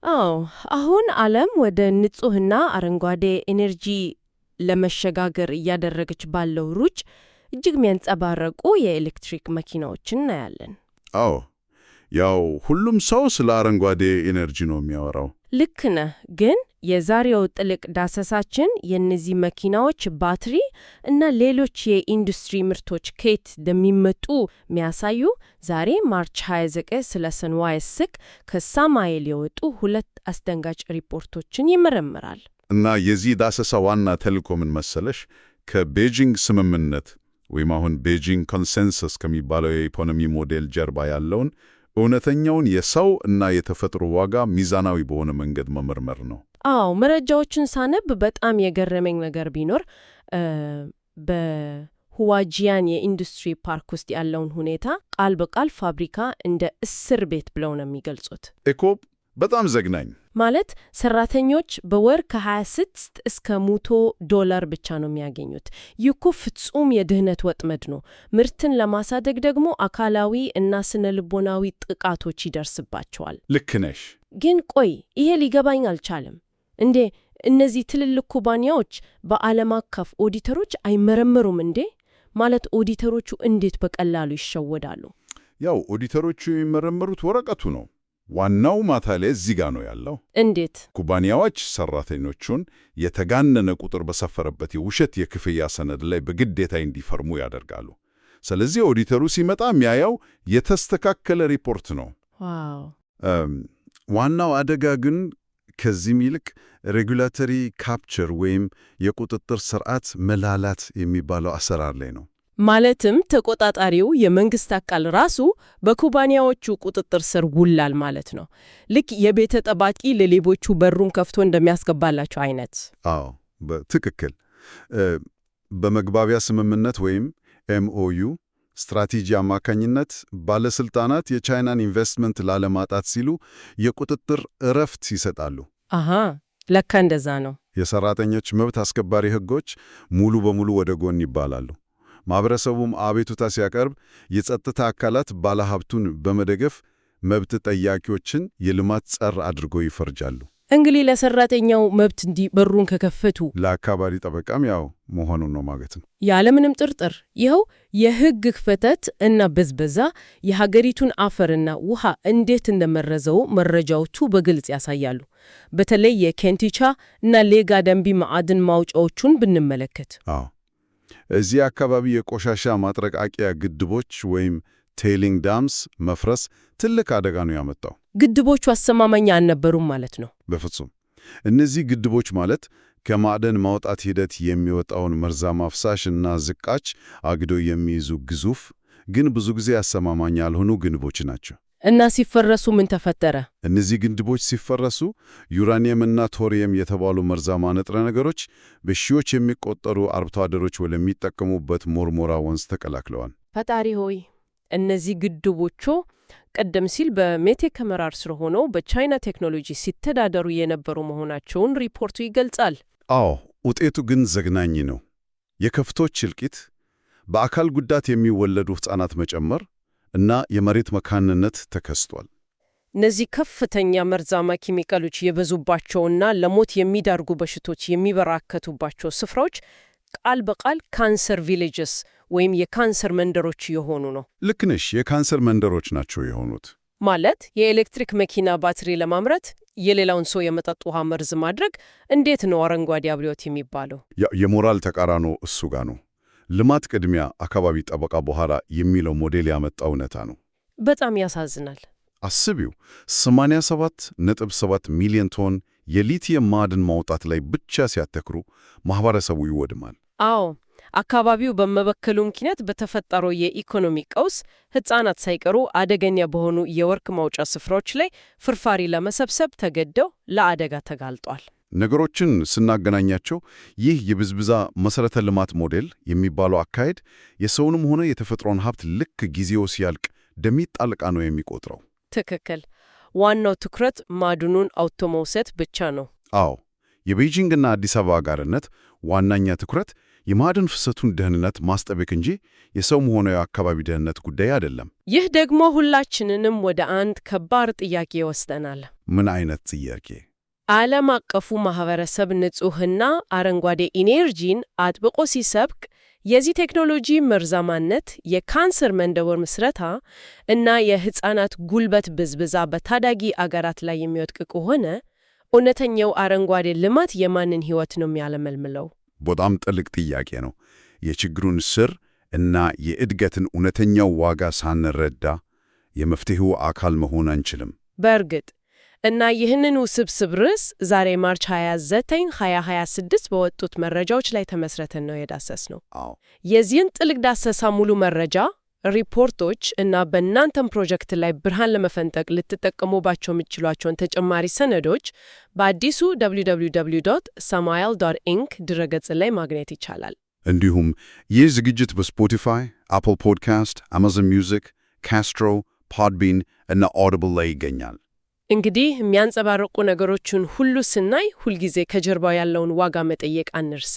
አዎ አሁን ዓለም ወደ ንጹህና አረንጓዴ ኤነርጂ ለመሸጋገር እያደረገች ባለው ሩጭ እጅግ የሚያንጸባረቁ የኤሌክትሪክ መኪናዎችን እናያለን። አዎ ያው ሁሉም ሰው ስለ አረንጓዴ ኤነርጂ ነው የሚያወራው። ልክ ነህ። ግን የዛሬው ጥልቅ ዳሰሳችን የእነዚህ መኪናዎች ባትሪ እና ሌሎች የኢንዱስትሪ ምርቶች ከየት እንደሚመጡ የሚያሳዩ ዛሬ ማርች 29 ስለ ሰንዋይ ስክ ከሳማኤል የወጡ ሁለት አስደንጋጭ ሪፖርቶችን ይመረምራል። እና የዚህ ዳሰሳ ዋና ተልዕኮ ምን መሰለሽ? ከቤጂንግ ስምምነት ወይም አሁን ቤጂንግ ኮንሰንሰስ ከሚባለው የኢኮኖሚ ሞዴል ጀርባ ያለውን እውነተኛውን የሰው እና የተፈጥሮ ዋጋ ሚዛናዊ በሆነ መንገድ መመርመር ነው። አዎ መረጃዎችን ሳነብ በጣም የገረመኝ ነገር ቢኖር በሁዋጂያን የኢንዱስትሪ ፓርክ ውስጥ ያለውን ሁኔታ ቃል በቃል ፋብሪካ እንደ እስር ቤት ብለው ነው የሚገልጹት። በጣም ዘግናኝ ማለት ሰራተኞች በወር ከ26 እስከ $100 ብቻ ነው የሚያገኙት። ይህ እኮ ፍጹም የድህነት ወጥመድ ነው። ምርትን ለማሳደግ ደግሞ አካላዊ እና ስነ ልቦናዊ ጥቃቶች ይደርስባቸዋል። ልክ ነሽ። ግን ቆይ ይሄ ሊገባኝ አልቻለም። እንዴ እነዚህ ትልልቅ ኩባንያዎች በዓለም አቀፍ ኦዲተሮች አይመረመሩም እንዴ? ማለት ኦዲተሮቹ እንዴት በቀላሉ ይሸወዳሉ? ያው ኦዲተሮቹ የሚመረምሩት ወረቀቱ ነው። ዋናው ማታለ እዚህ ጋር ነው ያለው። እንዴት? ኩባንያዎች ሰራተኞቹን የተጋነነ ቁጥር በሰፈረበት የውሸት የክፍያ ሰነድ ላይ በግዴታ እንዲፈርሙ ያደርጋሉ። ስለዚህ ኦዲተሩ ሲመጣ የሚያየው የተስተካከለ ሪፖርት ነው። ዋው! ዋናው አደጋ ግን ከዚህም ይልቅ ሬጉላተሪ ካፕቸር ወይም የቁጥጥር ስርዓት መላላት የሚባለው አሰራር ላይ ነው። ማለትም ተቆጣጣሪው የመንግስት አካል ራሱ በኩባንያዎቹ ቁጥጥር ስር ውላል ማለት ነው። ልክ የቤተ ጠባቂ ለሌቦቹ በሩን ከፍቶ እንደሚያስገባላቸው አይነት። አዎ በትክክል። በመግባቢያ ስምምነት ወይም ኤምኦዩ ስትራቴጂ አማካኝነት ባለስልጣናት የቻይናን ኢንቨስትመንት ላለማጣት ሲሉ የቁጥጥር እረፍት ይሰጣሉ። አሃ ለካ እንደዛ ነው። የሰራተኞች መብት አስከባሪ ህጎች ሙሉ በሙሉ ወደ ጎን ይባላሉ። ማህበረሰቡም አቤቱታ ሲያቀርብ የጸጥታ አካላት ባለሀብቱን በመደገፍ መብት ጠያቂዎችን የልማት ጸር አድርጎ ይፈርጃሉ። እንግዲህ ለሰራተኛው መብት እንዲህ በሩን ከከፈቱ ለአካባቢ ጠበቃም ያው መሆኑን ነው ማለት ነው። ያለምንም ጥርጥር ይኸው የህግ ክፍተት እና ብዝበዛ የሀገሪቱን አፈርና ውሃ እንዴት እንደመረዘው መረጃዎቹ በግልጽ ያሳያሉ። በተለይ የኬንቲቻ እና ሌጋ ደንቢ ማዕድን ማውጫዎቹን ብንመለከት እዚህ አካባቢ የቆሻሻ ማጥረቃቂያ ግድቦች ወይም ቴይሊንግ ዳምስ መፍረስ ትልቅ አደጋ ነው ያመጣው። ግድቦቹ አስተማማኝ አልነበሩም ማለት ነው? በፍጹም። እነዚህ ግድቦች ማለት ከማዕድን ማውጣት ሂደት የሚወጣውን መርዛማ ፍሳሽ እና ዝቃጭ አግዶ የሚይዙ ግዙፍ ግን ብዙ ጊዜ አስተማማኝ ያልሆኑ ግድቦች ናቸው። እና ሲፈረሱ ምን ተፈጠረ? እነዚህ ግድቦች ሲፈረሱ ዩራኒየምና ቶሪየም የተባሉ መርዛማ ንጥረ ነገሮች በሺዎች የሚቆጠሩ አርብቶ አደሮች ወደሚጠቀሙበት ሞርሞራ ወንዝ ተቀላቅለዋል። ፈጣሪ ሆይ! እነዚህ ግድቦቹ ቀደም ሲል በሜቴክ አመራር ስር ሆነው በቻይና ቴክኖሎጂ ሲተዳደሩ የነበሩ መሆናቸውን ሪፖርቱ ይገልጻል። አዎ፣ ውጤቱ ግን ዘግናኝ ነው። የከብቶች እልቂት፣ በአካል ጉዳት የሚወለዱ ሕፃናት መጨመር እና የመሬት መካንነት ተከስቷል። እነዚህ ከፍተኛ መርዛማ ኬሚካሎች የበዙባቸውና ለሞት የሚዳርጉ በሽቶች የሚበራከቱባቸው ስፍራዎች ቃል በቃል ካንሰር ቪሌጅስ ወይም የካንሰር መንደሮች የሆኑ ነው። ልክ ነሽ። የካንሰር መንደሮች ናቸው የሆኑት። ማለት የኤሌክትሪክ መኪና ባትሪ ለማምረት የሌላውን ሰው የመጠጥ ውሃ መርዝ ማድረግ እንዴት ነው አረንጓዴ አብዮት የሚባለው? የሞራል ተቃራኖ እሱ ጋር ነው። ልማት ቅድሚያ፣ አካባቢ ጠበቃ በኋላ የሚለው ሞዴል ያመጣ እውነታ ነው። በጣም ያሳዝናል። አስቢው 87.7 ሚሊዮን ቶን የሊቲየም ማዕድን ማውጣት ላይ ብቻ ሲያተክሩ ማህበረሰቡ ይወድማል። አዎ፣ አካባቢው በመበከሉ ምክንያት በተፈጠረው የኢኮኖሚ ቀውስ ሕፃናት ሳይቀሩ አደገኛ በሆኑ የወርቅ ማውጫ ስፍራዎች ላይ ፍርፋሪ ለመሰብሰብ ተገደው ለአደጋ ተጋልጧል። ነገሮችን ስናገናኛቸው ይህ የብዝብዛ መሰረተ ልማት ሞዴል የሚባለው አካሄድ የሰውንም ሆነ የተፈጥሮን ሀብት ልክ ጊዜው ሲያልቅ እንደሚጣል ዕቃ ነው የሚቆጥረው። ትክክል። ዋናው ትኩረት ማዕድኑን አውጥቶ መውሰድ ብቻ ነው። አዎ፣ የቤጂንግና አዲስ አበባ አጋርነት ዋናኛ ትኩረት የማዕድን ፍሰቱን ደህንነት ማስጠበቅ እንጂ የሰውም ሆነ የአካባቢ ደህንነት ጉዳይ አይደለም። ይህ ደግሞ ሁላችንንም ወደ አንድ ከባድ ጥያቄ ይወስደናል። ምን አይነት ጥያቄ? ዓለም አቀፉ ማህበረሰብ ንጹህና አረንጓዴ ኢነርጂን አጥብቆ ሲሰብክ የዚህ ቴክኖሎጂ መርዛማነት፣ የካንሰር መንደበር ምስረታ እና የሕፃናት ጉልበት ብዝበዛ በታዳጊ አገራት ላይ የሚወድቅ ከሆነ እውነተኛው አረንጓዴ ልማት የማንን ሕይወት ነው የሚያለመልምለው? በጣም ጥልቅ ጥያቄ ነው። የችግሩን ስር እና የእድገትን እውነተኛው ዋጋ ሳንረዳ የመፍትሄው አካል መሆን አንችልም። በእርግጥ እና ይህንን ውስብስብ ርዕስ ዛሬ ማርች 29 2026 በወጡት መረጃዎች ላይ ተመስርተን ነው የዳሰስነው። የዚህን ጥልቅ ዳሰሳ ሙሉ መረጃ፣ ሪፖርቶች እና በእናንተም ፕሮጀክት ላይ ብርሃን ለመፈንጠቅ ልትጠቀሙባቸው የምትችሏቸውን ተጨማሪ ሰነዶች በአዲሱ www.samael.inc ድረገጽ ላይ ማግኘት ይቻላል። እንዲሁም ይህ ዝግጅት በስፖቲፋይ፣ አፕል ፖድካስት፣ አማዞን ሚውዚክ፣ ካስትሮ፣ ፖድቢን እና ኦዲብል ላይ ይገኛል። እንግዲህ የሚያንጸባርቁ ነገሮችን ሁሉ ስናይ ሁልጊዜ ከጀርባው ያለውን ዋጋ መጠየቅ አንርሳ።